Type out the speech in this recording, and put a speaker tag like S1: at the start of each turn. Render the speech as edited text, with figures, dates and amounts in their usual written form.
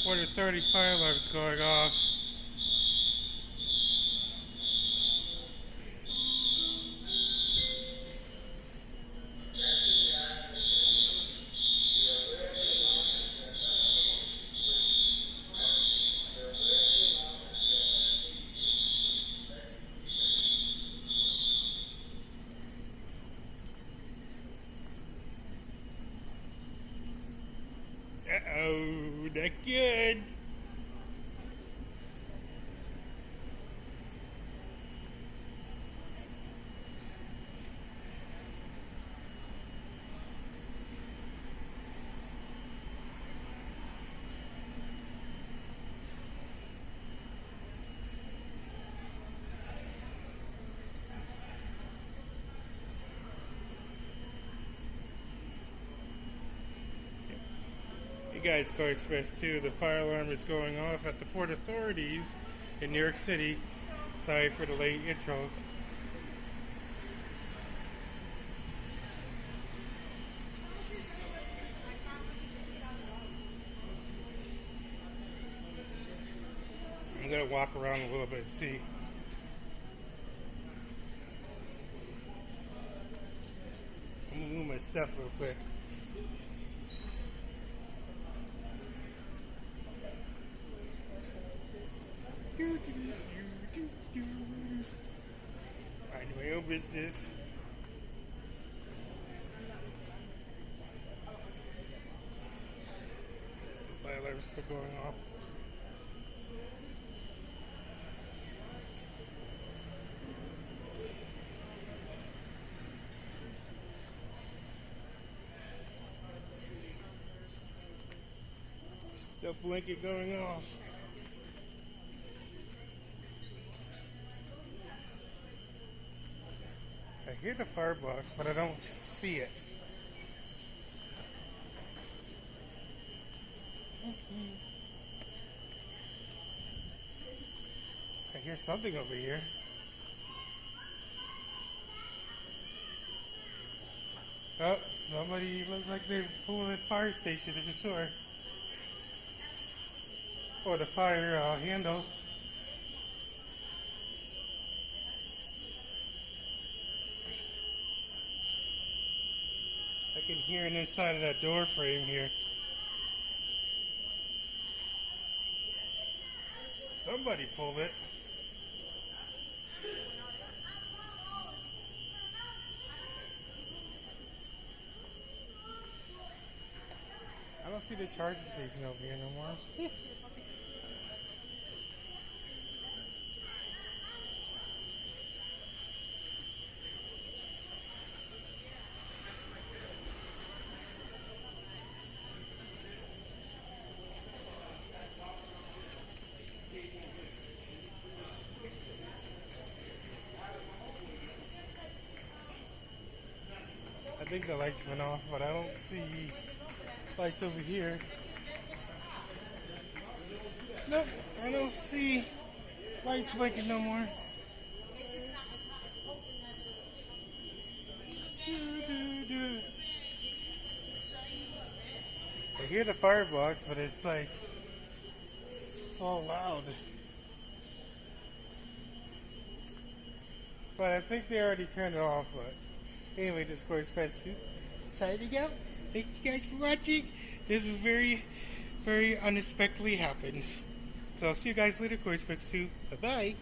S1: Order 30 fire alarms going off. Uh-oh, not good. Hey guys, Koreyexpress2, the fire alarm is going off at the port authorities in New York City. Sorry for the late intro. I'm gonna walk around a little bit and see. I'm gonna move my stuff real quick. Mind my own business. The fire alarm's still going off. Still blinking going off. I hear the firebox, but I don't see it. I hear something over here. Oh, somebody looked like they're pulling a fire station for sure. Or the fire handle. I can hear it inside of that door frame here. Somebody pulled it. I don't see the charging station over here no more. I think the lights went off, but I don't see lights over here. Nope, I don't see lights blinking no more. I hear the firebox, but it's like so loud. But I think they already turned it off, but anyway, this is Koreyexpress2 signing out. Thank you guys for watching. This is very, very unexpectedly happened. So I'll see you guys later, Koreyexpress2. Bye-bye.